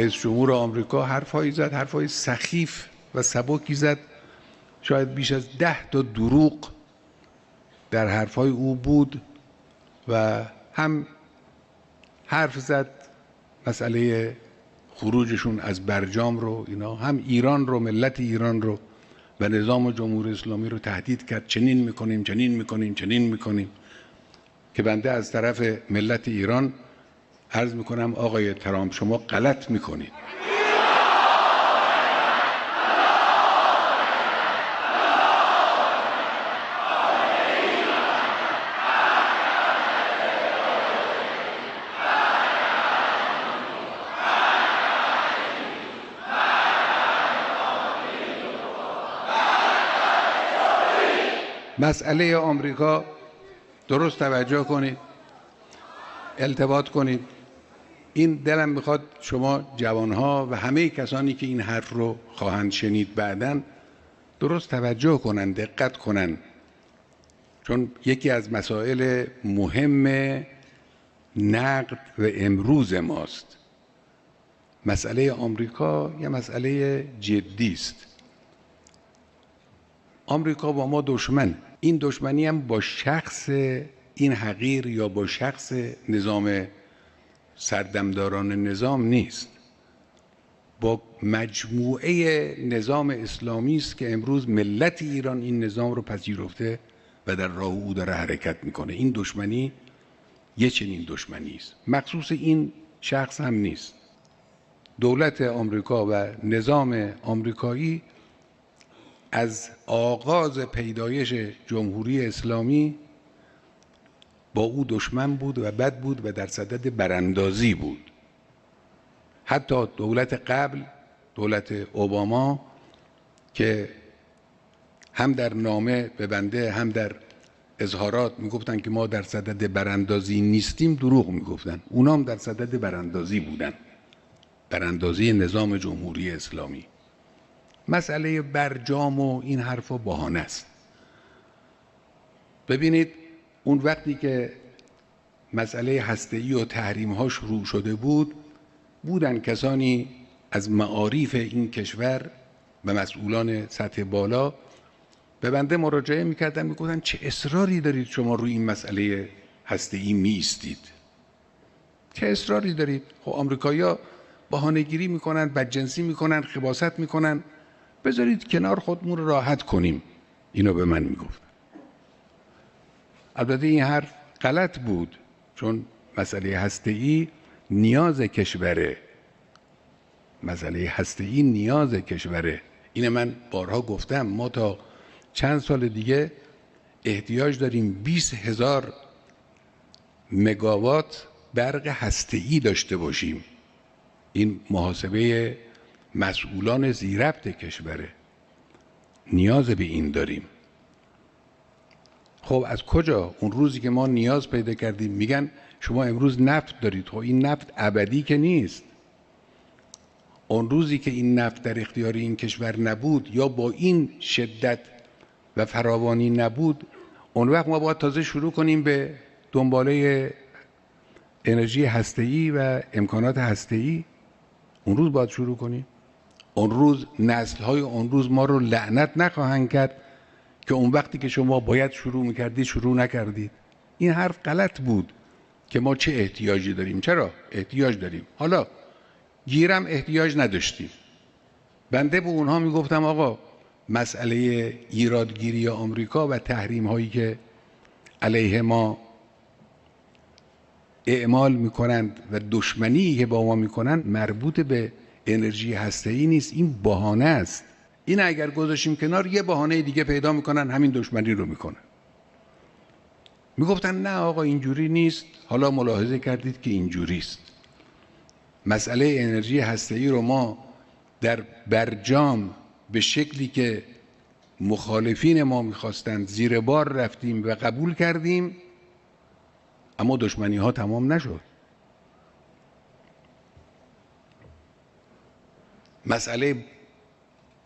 رئیس جمهور آمریکا حرفایی زد، حرفای سخیف و سبکی زد. شاید بیش از 10 تا دروغ در حرفای او بود و هم حرف زد مسئله خروجشون از برجام رو، اینا هم ایران رو، ملت ایران رو و نظام جمهوری اسلامی رو تهدید کرد. چنین میکنیم، چنین میکنیم، چنین میکنیم. که بنده از طرف ملت ایران عرض میکنم آقای ترامپ شما غلط میکنید. مسئله آمریکا درست توجه کنید، التفات کنید. این دلم میخواد شما جوانها و همه کسانی که این حرف رو خواهند شنید بعداً درست توجه کنند، دقت کنند، چون یکی از مسائل مهم نقد و امروز ماست. مسئله آمریکا یه مسئله جدی است. آمریکا با ما دشمن، این دشمنی هم با شخص این حقیر یا با شخص نظام سردمداران نظام نیست، با مجموعه نظام اسلامی است که امروز ملت ایران این نظام رو پذیرفته و در راه او داره حرکت میکنه. این دشمنی یه چنین دشمنی است، مخصوص این شخص هم نیست. دولت آمریکا و نظام آمریکایی از آغاز پیدایش جمهوری اسلامی با او دشمن بود و بد بود و در صدد براندازی بود. حتی دولت قبل، دولت اوباما، که هم در نامه به بنده هم در اظهارات میگفتن که ما در صدد براندازی نیستیم، دروغ میگفتن. اونا هم در صدد براندازی بودن، براندازی نظام جمهوری اسلامی. مسئله برجام و این حرفا بهانه است. ببینید اون وقتی که مسئله هسته‌ای و تحریم‌ها شروع شده بود، بودن کسانی از معارف این کشور و مسئولان سطح بالا به بنده مراجعه میکردن، میگفتن چه اصراری دارید شما روی این مسئله هسته‌ای میایستید؟ چه اصراری دارید؟ خب آمریکایی‌ها بهانه‌گیری میکنن، بدجنسی میکنن، خباثت میکنن، بذارید کنار خودمون رو راحت کنیم. اینو به من میگفت. البته این حرف غلط بود، چون مسئله هسته‌ای نیاز کشوره. مسئله هسته‌ای نیاز کشوره. اینه من بارها گفتم، ما تا چند سال دیگه احتیاج داریم 20,000 مگاوات برق هسته‌ای داشته باشیم. این محاسبه مسئولان زیربط کشوره. نیاز به این داریم. خب از کجا؟ اون روزی که ما نیاز پیدا کردیم میگن شما امروز نفت دارید. خب این نفت ابدی که نیست. اون روزی که این نفت در اختیار این کشور نبود یا با این شدت و فراوانی نبود، اون وقت ما باید تازه شروع کنیم به دنباله انرژی هسته‌ای و امکانات هسته‌ای. اون روز باید شروع کنیم. اون روز نسل‌های اون روز ما رو لعنت نخواهند کرد که اون وقتی که شما باید شروع میکردید شروع نکردید. این حرف غلط بود که ما چه احتیاجی داریم. چرا؟ احتیاج داریم. حالا گیرم احتیاج نداشتیم. بنده به اونها میگفتم آقا مسئله ایرادگیری آمریکا و تحریم هایی که علیه ما اعمال میکنند و دشمنی که با ما میکنند مربوط به انرژی هسته‌ای نیست. این بهانه است. این اگر گذاشیم کنار یه بهانه دیگه پیدا میکنن، همین دشمنی رو میکنن. میگفتن نه آقا اینجوری نیست. حالا ملاحظه کردید که اینجوری است. مسئله انرژی هسته‌ای رو ما در برجام به شکلی که مخالفین ما میخواستند زیر بار رفتیم و قبول کردیم، اما دشمنی ها تمام نشد. مسئله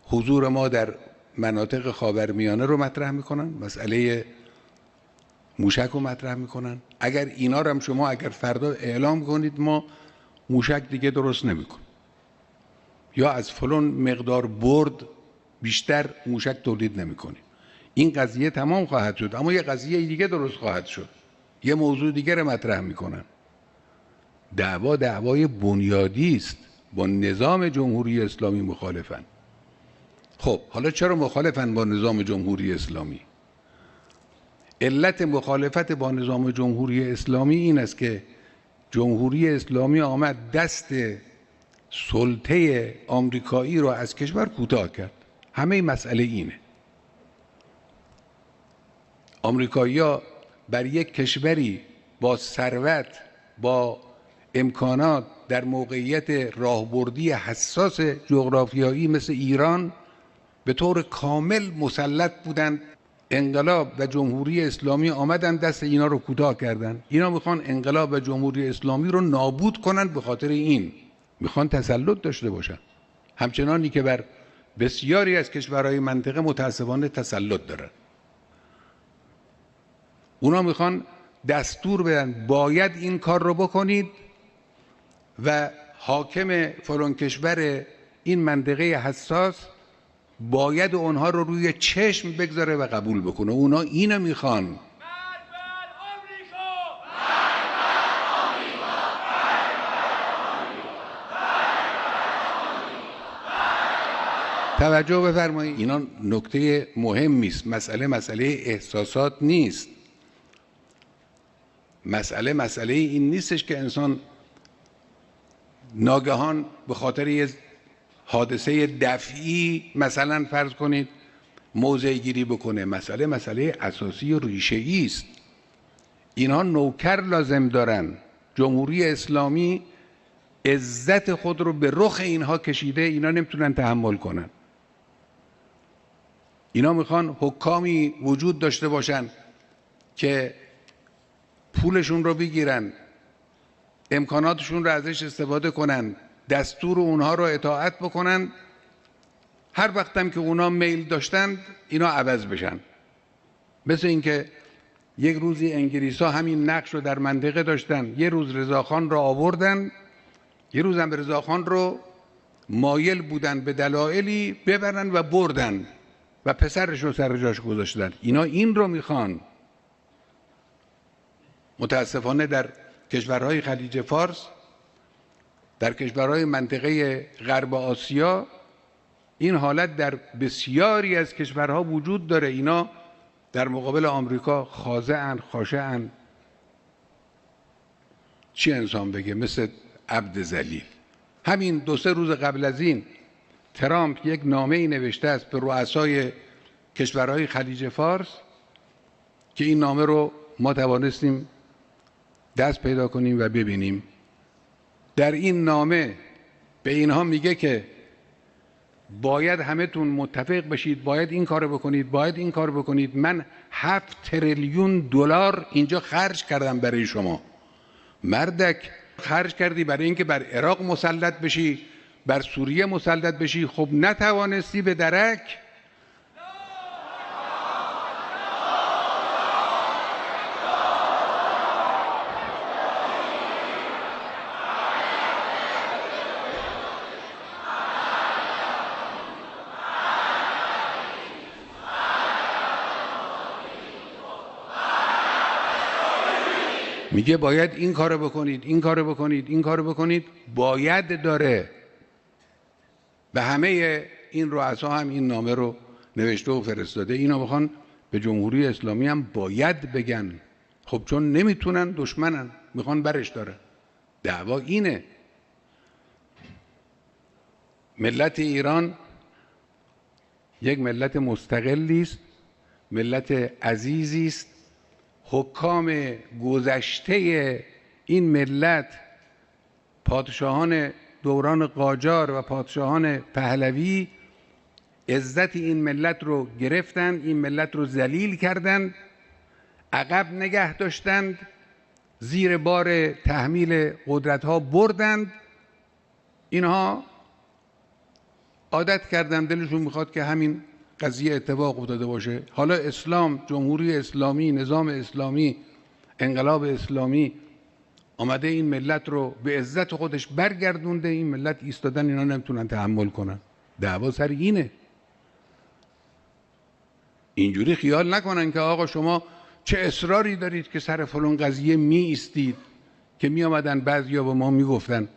حضور ما در مناطق خاورمیانه رو مطرح میکنن، مسئله موشک رو مطرح میکنن. اگر اینا رو هم شما اگر فردا اعلام کنید ما موشک دیگه درست نمیکنیم، یا از فلان مقدار برد بیشتر موشک تولید نمی‌کنیم. این قضیه تمام خواهد شد، اما یه قضیه دیگه درست خواهد شد، یه موضوع دیگه رو مطرح میکنن. دعوای بنیادی است، با نظام جمهوری اسلامی مخالفن. خب حالا چرا مخالفن با نظام جمهوری اسلامی؟ علت مخالفت با نظام جمهوری اسلامی این است که جمهوری اسلامی آمد دست سلطه آمریکایی رو از کشور کوتاه کرد. همه مسئله اینه. آمریکایی‌ها بر یک کشوری با ثروت، با امکانات، در موقعیت راهبردی حساس جغرافیایی مثل ایران به طور کامل مسلط بودند. انقلاب و جمهوری اسلامی آمدن دست اینا رو کوتاه کردن. اینا میخوان انقلاب و جمهوری اسلامی رو نابود کنن، به خاطر این میخوان تسلط داشته باشن، همچنانی که بر بسیاری از کشورهای منطقه متاسفانه تسلط دارن. اونا میخوان دستور بدن باید این کار رو بکنید و حاکم فلان کشور این منطقه حساس باید اونها رو روی چشم بگذاره و قبول بکنه. اونا اینو میخوان. توجه بفرمایید، اینا نکته مهمی است. مسئله احساسات نیست. مسئله این نیستش که انسان ناگهان به خاطر یه حادثه دفعی مثلا فرض کنید موضع گیری بکنه. مسئله اساسی و ریشه‌ای است. اینها نوکر لازم دارن. جمهوری اسلامی عزت خود رو به رخ اینها کشیده، اینا نمیتونن تحمل کنن. اینا میخوان حکامی وجود داشته باشن که پولشون رو بگیرن، امکاناتشون رو ازش استفاده کنن، دستور اونها رو اطاعت بکنن. هر وقتم که اونا میل داشتند اینا عوض بشن. مثل اینکه یک روزی انگلیس‌ها همین نقش رو در منطقه داشتن، یه روز رضاخان رو آوردن، یه روز هم رضاخان رو مایل بودن به دلایلی ببرن و بردن و پسرش رو سر جاش گذاشتن. اینا این رو میخوان. متاسفانه در کشورهای خلیج فارس، در کشورهای منطقه غرب آسیا این حالت در بسیاری از کشورها وجود داره. اینا در مقابل آمریکا خاشعن. چی انسان بگه؟ مثل عبد ذلیل. همین 2-3 روز قبل از این ترامپ یک نامه‌ای نوشته است به رؤسای کشورهای خلیج فارس که این نامه رو ما توانستیم دست پیدا کنیم و ببینیم. در این نامه به اینها میگه که باید همه‌تون متفق بشید، باید این کارو بکنید، باید این کار بکنید. من 7 تریلیون دلار اینجا خرج کردم برای شما. مردک خرج کردی برای اینکه بر عراق مسلط بشی، بر سوریه مسلط بشی، خب نتوانستی به درک. میگه باید این کارو بکنید، این کارو بکنید، این کارو بکنید. باید داره. به همه این رؤسا هم این نامه رو نوشته و فرستاده. اینا میخوان به جمهوری اسلامی هم باید بگن. خب چون نمیتونن، دشمنن، میخوان برش داره. دعوا اینه. ملت ایران یک ملت مستقلی است، ملت عزیزی است. حکام گذشته این ملت، پادشاهان دوران قاجار و پادشاهان پهلوی، عزت این ملت رو گرفتند، این ملت رو ذلیل کردند، عقب نگه داشتند، زیر بار تحمیل قدرت ها بردند. اینها عادت کردند، دلشون میخواد که همین قضیه اتفاق افتاده باشه. حالا اسلام، جمهوری اسلامی، نظام اسلامی، انقلاب اسلامی آمده این ملت رو به عزت خودش برگردونده. این ملت ایستادن، اینا نمیتونن تحمل کنن. دعوا سر اینه. اینجوری خیال نکنن که آقا شما چه اصراری دارید که سر فلان قضیه می ایستید، که می آمدن بعضیا به ما می گفتن.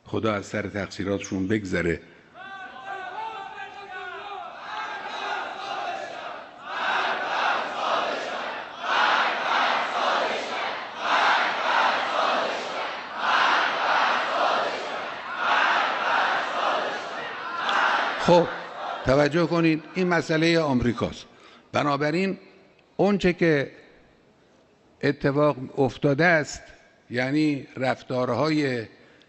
خدا از سر تقصیراتشون بگذره. خب توجه کنید، این مسئله آمریکاست. بنابراین اونچه که اتفاق افتاده است، یعنی رفتارهای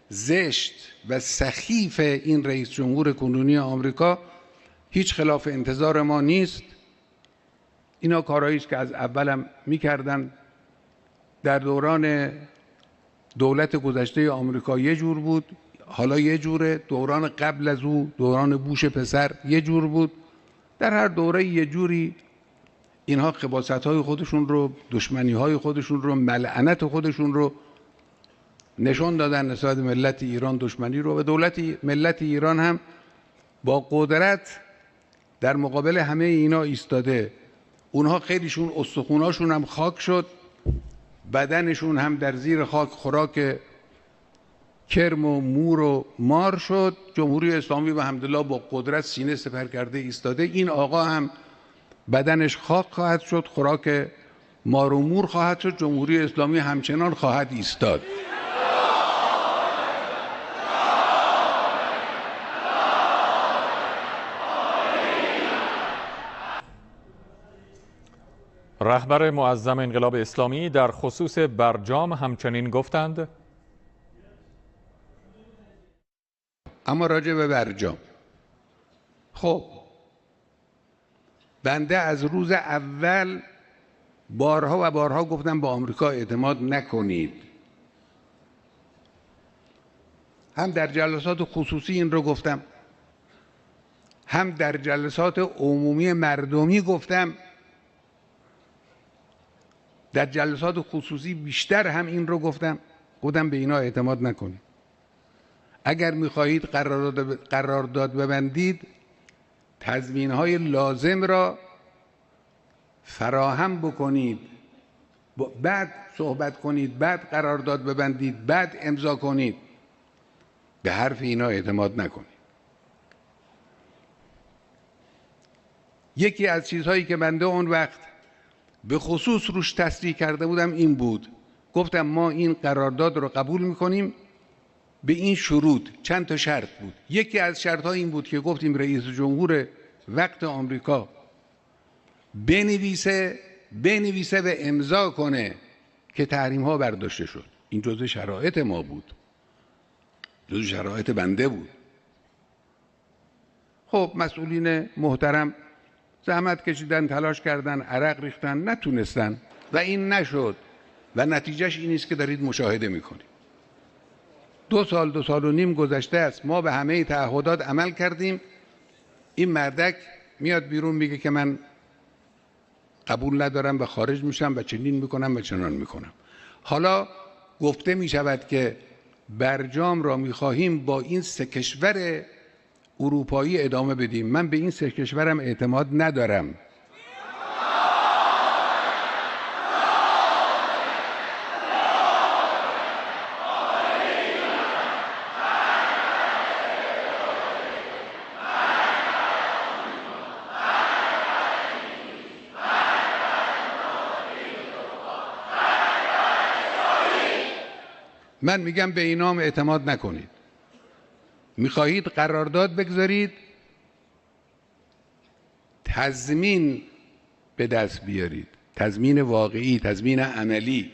زشت و سخیف این رئیس جمهور کنونی آمریکا، هیچ خلاف انتظار ما نیست. اینا کارهایی است که از اولم میکردن. در دوران دولت گذشته آمریکا یه جور بود، حالا یه جوره. دوران قبل از او، دوران بوش پسر، یه جور بود. در هر دوره یه جوری اینها خباثت‌های خودشون رو، دشمنی‌های خودشون رو، ملعنت خودشون رو نشون دادن نسبت ملت ایران، دشمنی رو. و ملت ایران هم با قدرت در مقابل همه اینا ایستاده. اونها خیلیشون استخوناشون هم خاک شد، بدنشون هم در زیر خاک خوراک کرم و مور و مار شد. جمهوری اسلامی و الحمدلله با قدرت سینه سپر کرده ایستاده. این آقا هم بدنش خاک خواهد شد، خوراک مار و مور خواهد شد. جمهوری اسلامی همچنان خواهد ایستاد. رهبر معظم انقلاب اسلامی در خصوص برجام همچنین گفتند: اما راجع به برجام، خب بنده از روز اول بارها و بارها گفتم به آمریکا اعتماد نکنید. هم در جلسات خصوصی این رو گفتم، هم در جلسات عمومی مردمی گفتم. در جلسات خصوصی بیشتر هم این رو گفتم به اینا اعتماد نکنید. اگر میخواهید قرارداد ببندید، تضمین‌های لازم را فراهم بکنید، بعد صحبت کنید، بعد قرارداد ببندید، بعد امضا کنید. به حرف اینا اعتماد نکنید. یکی از چیزهایی که بنده اون وقت به خصوص روش تصریح کرده بودم این بود. گفتم ما این قرارداد رو قبول میکنیم به این شروط. چند تا شرط بود. یکی از شرط‌ها این بود که گفتیم رئیس جمهور وقت آمریکا بنویسه و امضا کنه که تحریم‌ها برداشته شد. این جزء شرایط ما بود، جزء شرایط بنده بود. خب مسئولین محترم زحمت کشیدن، تلاش کردن، عرق ریختن، نتونستن و این نشد و نتیجهش این است که دارید مشاهده میکنید. 2 سال و نیم گذشته است. ما به همه تعهدات عمل کردیم. این مردک میاد بیرون میگه که من قبول ندارم و خارج میشم و چنین میکنم و چنان میکنم. حالا گفته میشود که برجام را میخواهیم با این 3 کشور اروپایی ادامه بدیم. من به این 3 کشورم اعتماد ندارم. من میگم به اینام اعتماد نکنید. میخواهید قرارداد بگذارید، تضمین به دست بیارید، تضمین واقعی، تضمین عملی.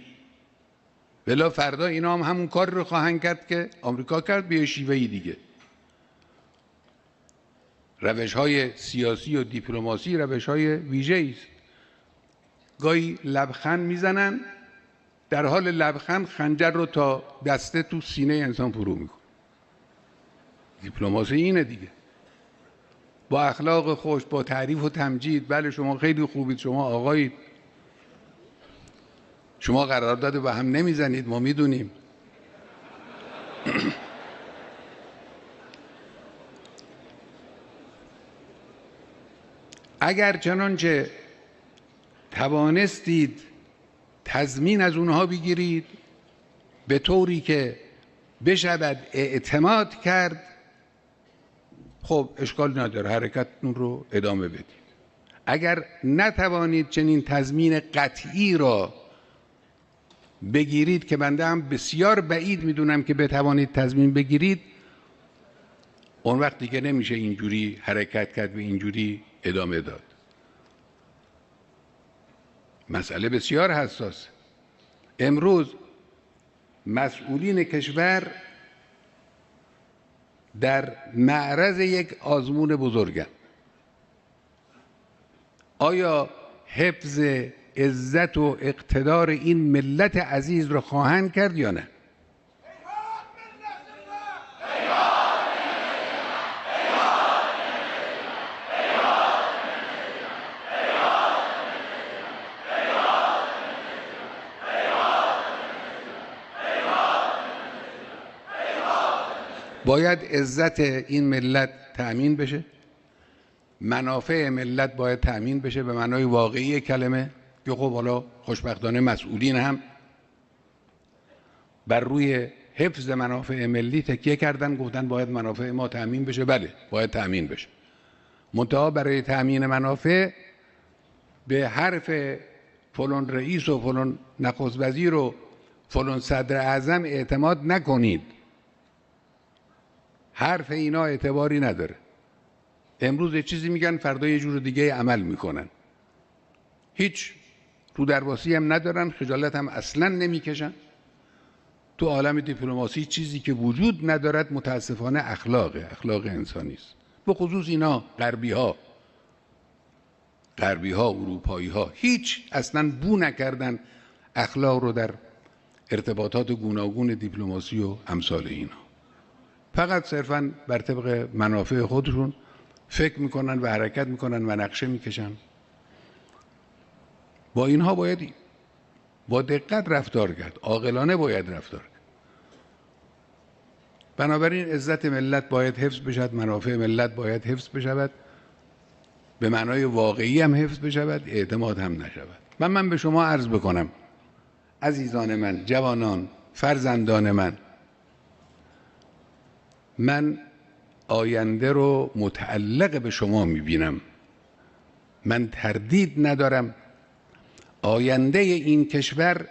بلا فردا اینا هم همون کار رو خواهند کرد که آمریکا کرد به شیوهی دیگه. روش‌های سیاسی و دیپلماسی روش‌های ویژه‌ای است. گاهی لبخند میزنن، در حال لبخند خنجر رو تا دسته تو سینه انسان فرو میکنه. دیپلماسی اینه دیگه. با اخلاق خوش، با تعریف و تمجید، بله شما خیلی خوبید، شما آقایید، شما قرارداد با هم نمیزنید، ما میدونیم. اگر چنانچه توانستید تضمین از اونها بگیرید به طوری که بشود اعتماد کرد، خب اشکال نداره، حرکتتون رو ادامه بدید. اگر نتوانید چنین تضمین قطعی را بگیرید که بنده هم بسیار بعید میدونم که بتوانید تضمین بگیرید، اون وقت دیگه نمیشه اینجوری حرکت کرد و اینجوری ادامه داد. مسئله بسیار حساس. امروز مسئولین کشور در معرض یک آزمون بزرگند. آیا حفظ عزت و اقتدار این ملت عزیز را خواهند کرد یا نه؟ باید عزت این ملت تأمین بشه، منافع ملت باید تأمین بشه به معنای واقعی کلمه، که خب حالا خوشبختانه مسئولین هم بر روی حفظ منافع ملی تکیه کردن، گفتن باید منافع ما تأمین بشه. بله باید تأمین بشه، منتها برای تأمین منافع به حرف فلان رئیس و فلان نخست وزیر و فلان صدر اعظم اعتماد نکنید. حرف اینا اعتباری نداره. امروز یه چیزی میگن، فردا یه جور دیگه عمل میکنن. هیچ رو درواسی هم ندارن، خجالت هم اصلا نمیکشن. تو عالم دیپلماسی چیزی که وجود ندارد متاسفانه اخلاق انسانی است. به خصوص اینا غربی ها، اروپایی ها هیچ اصلا بو نکردن اخلاق رو در ارتباطات گوناگون دیپلماسی و امثال اینا. فقط صرفاً بر طبق منافع خودشون فکر میکنن و حرکت میکنن و نقشه میکشن. با اینها باید با دقت رفتار کرد، عاقلانه باید رفتار کرد. بنابراین عزت ملت باید حفظ بشود، منافع ملت باید حفظ بشود، به معنای واقعی هم حفظ بشود، اعتماد هم نشود. من به شما عرض بکنم عزیزان من، جوانان، فرزندان من آینده رو متعلق به شما میبینم. من تردید ندارم آینده این کشور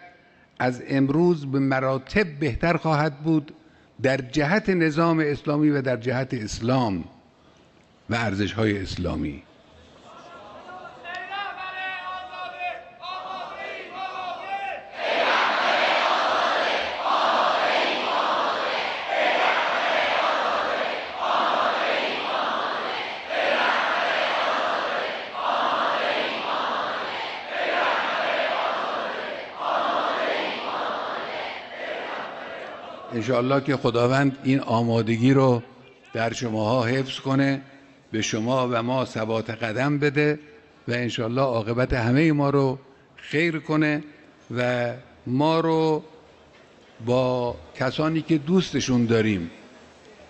از امروز به مراتب بهتر خواهد بود در جهت نظام اسلامی و در جهت اسلام و ارزش‌های اسلامی. انشاءالله که خداوند این آمادگی رو در شماها حفظ کنه، به شما و ما ثبات قدم بده و انشاءالله عاقبت همه ما رو خیر کنه و ما رو با کسانی که دوستشون داریم،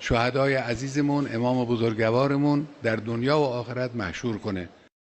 شهدای عزیزمون، امام بزرگوارمون، در دنیا و آخرت محشور کنه.